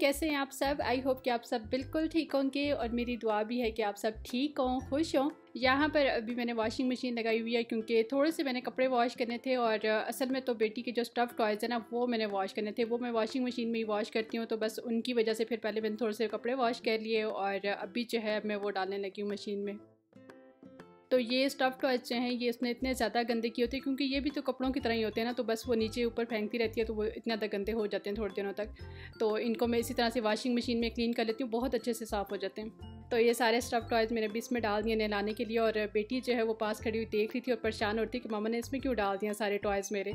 कैसे हैं आप सब। आई होप कि आप सब बिल्कुल ठीक होंगे और मेरी दुआ भी है कि आप सब ठीक हों, खुश हों। यहाँ पर अभी मैंने वॉशिंग मशीन लगाई हुई है क्योंकि थोड़े से मैंने कपड़े वॉश करने थे और असल में तो बेटी के जो स्टफ़ टॉयज़ है ना वो मैंने वॉश करने थे, वो मैं वॉशिंग मशीन में ही वॉश करती हूँ। तो बस उनकी वजह से फिर पहले मैंने थोड़े से कपड़े वॉश कर लिए और अभी जो है मैं वो डालने लगी हूँ मशीन में। तो ये स्टफ़ टॉयज़ जो हैं ये इसमें इतने ज़्यादा गंदे किए होते हैं क्योंकि ये भी तो कपड़ों की तरह ही होते हैं ना, तो बस वो नीचे ऊपर फेंकती रहती है तो वो इतना ज़्यादा गंदे हो जाते हैं थोड़े दिनों तक। तो इनको मैं इसी तरह से वॉशिंग मशीन में क्लीन कर लेती हूँ, बहुत अच्छे से साफ़ हो जाते हैं। तो ये सारे स्टफ़ टॉयज़ मैंने भी इसमें डाल दिए नहलाने के लिए और बेटी जो है वो पास खड़ी हुई देख रही थी और परेशान हो रही थी कि मामा ने इसमें क्यों डाल दिया सारे टॉयज़ मेरे।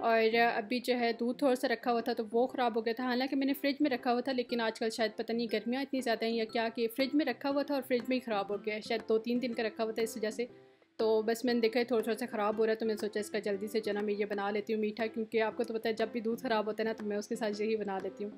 और अभी जो है दूध थोड़ा सा रखा हुआ था तो वो ख़राब हो गया था। हालांकि मैंने फ्रिज में रखा हुआ था, लेकिन आजकल शायद पता नहीं गर्मियाँ इतनी ज़्यादा हैं या क्या कि फ़्रिज में रखा हुआ था और फ्रिज में ही ख़राब हो गया है। शायद 2-3 दिन का रखा हुआ था इस वजह से। तो बस मैंने देखा थोड़ा थोड़ा सा ख़राब हो रहा है तो मैंने सोचा इसका जल्दी से जना मैं ये बना लेती हूँ मीठा, क्योंकि आपको तो पता है जब भी दूध ख़राब होता है ना तो मैं उसके साथ यही बना लेती हूँ।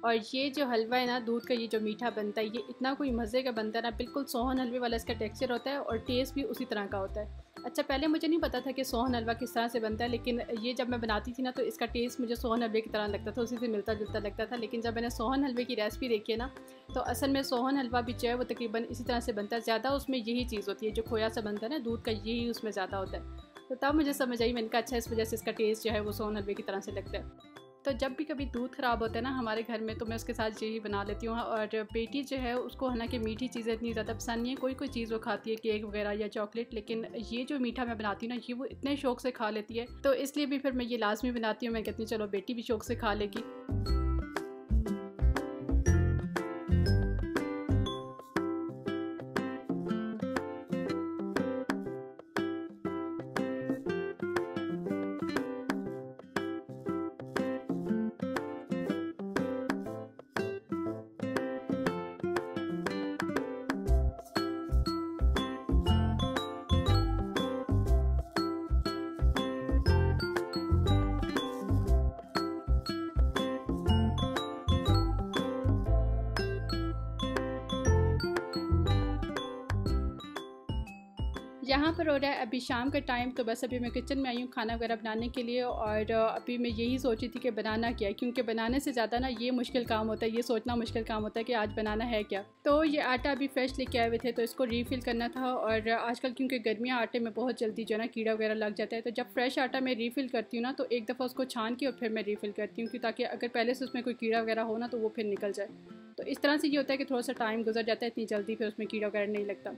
और ये जो हलवा है ना दूध का, ये जो मीठा बनता है ये इतना कोई मज़े का बनता है ना, बिल्कुल सोहन हलवे वाला इसका टेक्सचर होता है और टेस्ट भी उसी तरह का होता है। अच्छा, पहले मुझे नहीं पता था कि सोहन हलवा किस तरह से बनता है, लेकिन ये जब मैं बनाती थी ना तो इसका टेस्ट मुझे सोहन हलवे की तरह लगता था, उसी से मिलता जुलता लगता था। लेकिन जब मैंने सोहन हलवे की रेसिपी देखी है ना तो असल में सोहन हलवा भी जो है वो तकरीबन इसी तरह से बनता है। ज़्यादा उसमें यही चीज़ होती है, जो खोया सा बनता है ना दूध का, यही उसमें ज़्यादा होता है। तो तब मुझे समझ आई, मैंने कहा अच्छा इस वजह से इसका टेस्ट जो है वो सोहन हलवे की तरह से लगता है। तो जब भी कभी दूध ख़राब होता है ना हमारे घर में तो मैं उसके साथ यही बना लेती हूँ। और बेटी जो है उसको हालांकि मीठी चीज़ें इतनी ज़्यादा पसंद नहीं है, कोई कोई चीज़ वो खाती है केक वगैरह या चॉकलेट, लेकिन ये जो मीठा मैं बनाती हूँ ना ये वो इतने शौक से खा लेती है, तो इसलिए भी फिर मैं ये लाजमी बनाती हूँ। मैं कहती हूँ चलो बेटी भी शौक से खा लेगी। यहाँ पर हो रहा है अभी शाम का टाइम, तो बस अभी मैं किचन में आई हूँ खाना वगैरह बनाने के लिए। और अभी मैं यही सोची थी कि बनाना क्या है, क्योंकि बनाने से ज़्यादा ना ये मुश्किल काम होता है, ये सोचना मुश्किल काम होता है कि आज बनाना है क्या। तो ये आटा अभी फ्रेश लेके आए हुए थे तो इसको रीफ़िल करना था। और आजकल क्योंकि गर्मियाँ आटे में बहुत जल्दी जो है ना कीड़ा वगैरह लग जाता है, तो जब फ्रेश आटा मैं रीफ़िल करती हूँ ना तो एक दफ़ा उसको छान के और फिर मैं रीफ़िल करती हूँ, ताकि अगर पहले से उसमें कोई कीड़ा वगैरह हो ना तो वो फिर निकल जाए। तो इस तरह से ये होता है कि थोड़ा सा टाइम गुजर जाता है, इतनी जल्दी फिर उसमें कीड़ा वगैरह नहीं लगता।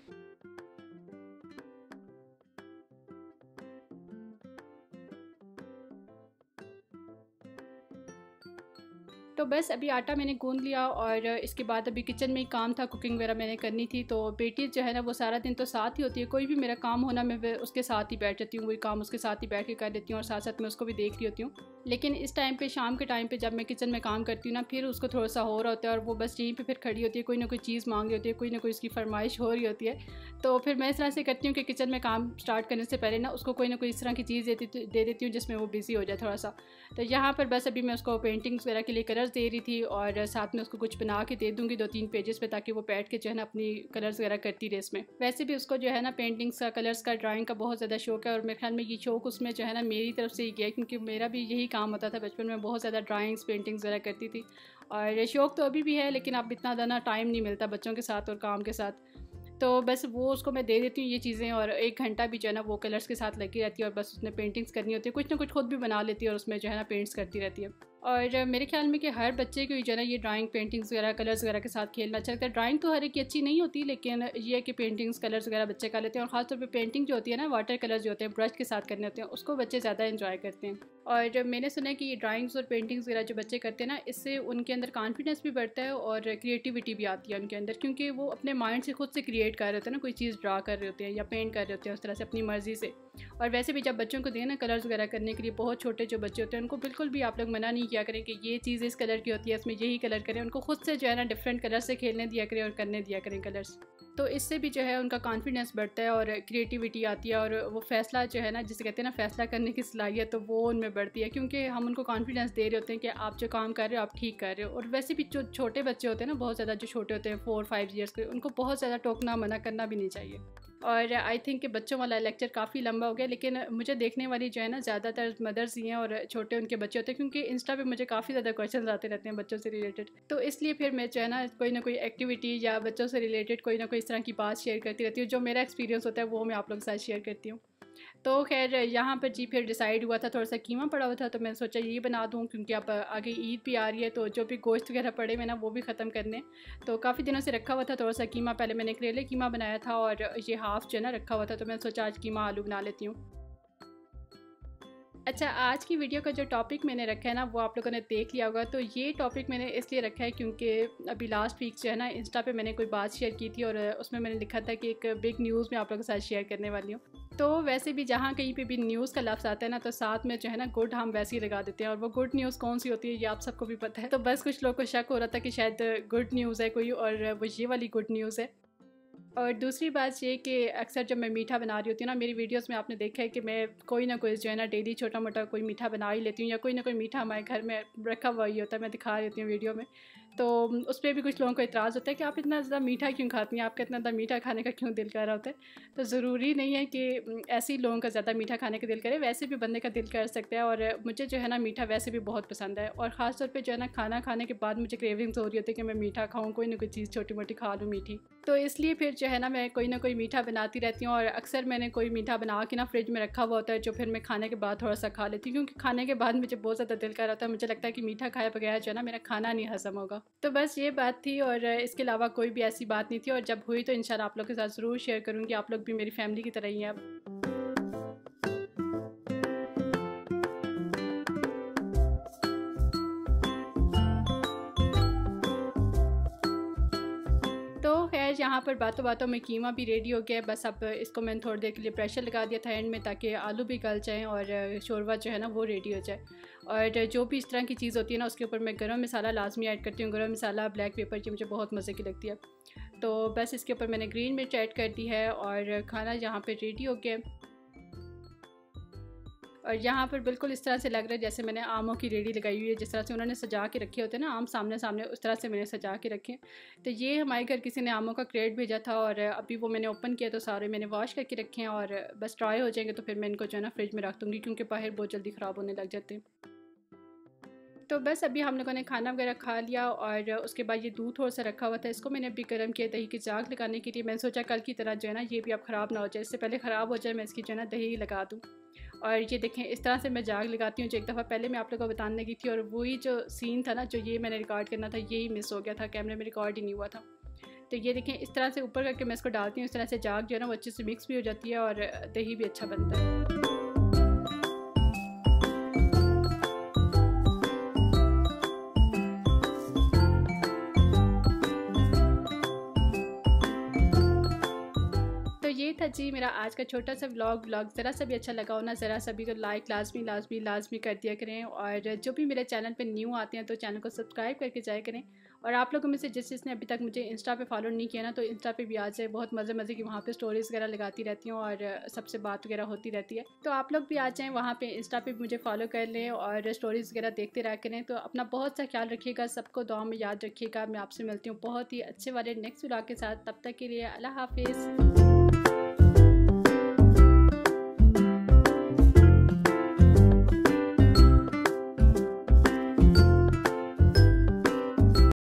तो बस अभी आटा मैंने गूंद लिया और इसके बाद अभी किचन में ही काम था, कुकिंग वगैरह मैंने करनी थी। तो बेटी जो है ना वो सारा दिन तो साथ ही होती है, कोई भी मेरा काम होना मैं उसके साथ ही बैठ जाती हूँ, वही काम उसके साथ ही बैठ के कर लेती हूँ और साथ साथ मैं उसको भी देख रही होती हूँ। लेकिन इस टाइम पे शाम के टाइम पे जब मैं किचन में काम करती हूँ ना फिर उसको थोड़ा सा हो रहा होता है और वो बस यहीं पे फिर खड़ी होती है, कोई ना कोई चीज़ मांग रही होती है, कोई ना कोई उसकी फरमाइश हो रही होती है। तो फिर मैं इस तरह से करती हूँ कि किचन में काम स्टार्ट करने से पहले ना उसको कोई ना कोई इस तरह की चीज़ दे देती हूँ जिसमें वो बिज़ी हो जाए थोड़ा सा। तो यहाँ पर बस अभी मैं उसको पेंटिंग्स वगैरह के लिए कलर्स दे रही थी और साथ में उसको कुछ बना के दे दूँगी 2-3 पेजेस पे, ताकि वो बैठ के जो है ना अपनी कलर्स वगैरह करती रहे इसमें। वैसे भी उसको जो है ना पेंटिंग्स का, कलर्स का, ड्राइंग का बहुत ज़्यादा शौक है और मेरे ख्याल में ये शौक उसमें जो है ना मेरी तरफ से ही गया, क्योंकि मेरा भी यही काम होता था बचपन में, बहुत ज़्यादा ड्राइंग्स पेंटिंग्स वगैरह करती थी। और शौक तो अभी भी है, लेकिन अब इतना ज़्यादा टाइम नहीं मिलता बच्चों के साथ और काम के साथ। तो बस वो उसको मैं दे देती हूँ ये चीज़ें और 1 घंटा भी जो है ना वो कलर्स के साथ लगी रहती है और बस उसने पेंटिंग्स करनी होती है, कुछ ना कुछ खुद भी बना लेती है और उसमें जो है ना पेंट्स करती रहती है। और मेरे ख्याल में कि हर बच्चे को जो है ना ये ड्राइंग, पेंटिंग्स वगैरह, कलर्स वगैरह के साथ खेलना अच्छा लगता है। ड्राइंग तो हर एक की अच्छी नहीं होती, लेकिन ये है कि पेंटिंग्स, कलर्स वगैरह बच्चे कर लेते हैं और ख़ासतौर पे पेंटिंग जो होती है ना वाटर कलर्स जो होते हैं ब्रश के साथ करने होते हैं, उसको बच्चे ज़्यादा एंजॉय करते हैं। और मैंने सुना है कि ये ड्राइंग्स और पेंटिंग्स वगैरह जो बच्चे करते हैं ना इससे उनके अंदर कॉन्फिडेंस भी बढ़ता है और क्रिएटिविटी भी आती है उनके अंदर, क्योंकि वो अपने माइंड से खुद से क्रिएट कर रहे होते हैं ना, कोई चीज़ ड्रा कर रहे होते हैं या पेंट कर रहे होते हैं उस तरह से अपनी मर्ज़ी से। और वैसे भी जब बच्चों को दें ना कलर्स वगैरह करने के लिए, बहुत छोटे जो बच्चे होते हैं उनको बिल्कुल भी आप लोग मना नहीं किया करें कि ये चीज़ इस कलर की होती है, इसमें यही कलर करें। उनको खुद से जो है ना डिफरेंट कलर से खेलने दिया करें और करने दिया करें कलर्स। तो इससे भी जो है उनका कॉन्फिडेंस बढ़ता है और क्रिएटिविटी आती है, और वो फ़ैसला जो है ना, जिसे कहते हैं ना फ़ैसला करने की सलाहियत, तो वो उनमें बढ़ती है, क्योंकि हम उनको कॉन्फिडेंस दे रहे होते हैं कि आप जो काम कर रहे हो आप ठीक कर रहे हो। और वैसे भी जो छोटे बच्चे होते हैं ना, बहुत ज़्यादा जो छोटे होते हैं 4-5 ईयर्स के, उनको बहुत ज़्यादा टोकना मना करना भी नहीं चाहिए। और आई थिंक कि बच्चों वाला लेक्चर काफ़ी लंबा हो गया, लेकिन मुझे देखने वाली जो है ना ज़्यादातर मदर्स ही हैं और छोटे उनके बच्चे होते हैं, क्योंकि इंस्टा पे मुझे काफ़ी ज़्यादा क्वेश्चंस आते रहते हैं बच्चों से रिलेटेड। तो इसलिए फिर मैं जो है ना कोई एक्टिविटी या बच्चों से रिलेटेड कोई ना कोई इस तरह की बात शेयर करती रहती हूँ। जो मेरा एक्सपीरियंस होता है वो मैं आप लोगों के साथ शेयर करती हूँ। तो खैर यहाँ पर जी फिर डिसाइड हुआ था, थोड़ा सा कीमा पड़ा हुआ था, तो मैंने सोचा ये बना दूँ, क्योंकि अब आगे ईद भी आ रही है, तो जो भी गोश्त वगैरह पड़े हुए ना वो भी ख़त्म करने। तो काफ़ी दिनों से रखा हुआ था थोड़ा सा कीमा, पहले मैंने करेले कीमा बनाया था और ये हाफ़ जो है ना रखा हुआ था, तो मैंने सोचा आज कीमा आलू बना लेती हूँ। अच्छा, आज की वीडियो का जो टॉपिक मैंने रखा है ना वो आप लोगों ने देख लिया होगा। तो ये टॉपिक मैंने इसलिए रखा है क्योंकि अभी लास्ट वीक जो है ना इंस्टा पे मैंने कोई बात शेयर की थी, और उसमें मैंने लिखा था कि एक बिग न्यूज़ मैं आप लोगों के साथ शेयर करने वाली हूँ। तो वैसे भी जहाँ कहीं पे भी न्यूज़ का लफ्ज़ आता है ना, तो साथ में जो है ना गुड हम वैसे ही लगा देते हैं, और वो गुड न्यूज़ कौन सी होती है ये आप सबको भी पता है। तो बस कुछ लोगों को शक हो रहा था कि शायद गुड न्यूज़ है कोई, और वो ये वाली गुड न्यूज़ है। और दूसरी बात ये कि अक्सर जब मैं मीठा बना रही होती हूँ ना, मेरी वीडियोस में आपने देखा है कि मैं कोई ना कोई जो है ना डेली छोटा मोटा कोई मीठा बना ही लेती हूँ, या कोई ना कोई मीठा हमारे घर में रखा हुआ ही होता है, मैं दिखा रही होती हूँ वीडियो में। तो उस पर भी कुछ लोगों को इतराज़ होता है कि आप इतना ज़्यादा मीठा क्यों खाती हैं, आपका इतना ज़्यादा मीठा खाने का क्यों दिल कर रहा होता है। तो ज़रूरी नहीं है कि ऐसे ही लोगों का ज़्यादा मीठा खाने का दिल करे, वैसे भी बंदे का दिल कर सकता है। और मुझे जो है ना मीठा वैसे भी बहुत पसंद है, और ख़ास तौर पे जो है ना खाना खाने के बाद मुझे क्रेविंग्स हो रही होती है कि मैं मीठा खाऊँ, कोई ना कोई चीज़ छोटी मोटी खा लूँ मीठी। तो इसलिए फिर जो है ना मैं कोई ना कोई मीठा बनाती रहती हूँ, और अक्सर मैंने कोई मीठा बना के ना फ्रिज में रखा हुआ होता है, जो फिर मैं खाने के बाद थोड़ा सा खा लेती हूँ, क्योंकि खाने के बाद मुझे बहुत ज़्यादा दिल कर रहा होता है, मुझे लगता है कि मीठा खाए बगैर जो है ना मेरा खाना नहीं हज़म होगा। तो बस ये बात थी, और इसके अलावा कोई भी ऐसी बात नहीं थी, और जब हुई तो इंशाल्लाह आप लोग के साथ ज़रूर शेयर करूँगी। आप लोग भी मेरी फैमिली की तरह ही हैं अब। तो खैर यहाँ पर बातों बातों में कीमा भी रेडी हो गया है। बस अब इसको मैंने थोड़ी देर के लिए प्रेशर लगा दिया था एंड में, ताकि आलू भी गल जाएँ और शोरबा जो है ना वो रेडी हो जाए। और जो भी इस तरह की चीज़ होती है ना, उसके ऊपर मैं गरम मसाला लाजमी ऐड करती हूँ। गरम मसाला, ब्लैक पेपर, जो मुझे बहुत मज़े की लगती है। तो बस इसके ऊपर मैंने ग्रीन मिर्च ऐड कर दी है, और खाना यहाँ पर रेडी हो गया। और यहाँ पर बिल्कुल इस तरह से लग रहा है जैसे मैंने आमों की रेडी लगाई हुई है, जिस तरह से उन्होंने सजा के रखे होते हैं ना आम सामने सामने, उस तरह से मैंने सजा के रखे। तो ये हमारे घर किसी ने आमों का क्रेट भेजा था, और अभी वो मैंने ओपन किया, तो सारे मैंने वॉश करके रखे हैं, और बस ड्राई हो जाएंगे तो फिर मैं इनको जो है ना फ्रिज में रख दूँगी, क्योंकि बाहर बहुत जल्दी ख़राब होने लग जाते हैं। तो बस अभी हम लोगों ने खाना वगैरह खा लिया, और उसके बाद ये दूध थोड़ा सा रखा हुआ था, इसको मैंने अभी गर्म किया दही की जाग लगाने के लिए। मैंने सोचा कल की तरह जो है ना ये भी अब ख़राब ना हो जाए, इससे पहले ख़राब हो जाए मैं इसकी जो है ना दही लगा दूँ। और ये देखें इस तरह से मैं जाग लगाती हूँ, जो एक दफ़ा पहले मैं आप लोगों को बताने लगी थी, और वही जो सीन था ना जो ये मैंने रिकॉर्ड करना था, यही मिस हो गया था, कैमरे में रिकॉर्ड ही नहीं हुआ था। तो ये देखें इस तरह से ऊपर करके मैं इसको डालती हूँ, इस तरह से जाग जो है ना वो अच्छे से मिक्स भी हो जाती है, और दही भी अच्छा बनता है। तो ये था जी मेरा आज का छोटा सा व्लॉग। ज़रा सा भी अच्छा लगा हो ना, ज़रा सा भी, तो लाइक लाजमी कर दिया करें। और जो भी मेरे चैनल पे न्यू आते हैं तो चैनल को सब्सक्राइब करके जाया करें। और आप लोगों में से जिसने अभी तक मुझे इंस्टा पे फॉलो नहीं किया ना, तो इंस्टा पे भी आ जाए, बहुत मज़े की वहाँ पे स्टोरीज़ वगैरह लगाती रहती हूँ, और सबसे बात वगैरह होती रहती है। तो आप लोग भी आ जाएँ वहाँ पर, इंस्टा पर मुझे फॉलो कर लें और स्टोरीज़ वगैरह देखते रह करें। तो अपना बहुत सा ख्याल रखिएगा, सबको दुआ में याद रखिएगा। मैं आपसे मिलती हूँ बहुत ही अच्छे वाले नेक्स्ट व्लॉग के साथ। तब तक के लिए अल्लाह हाफिज़।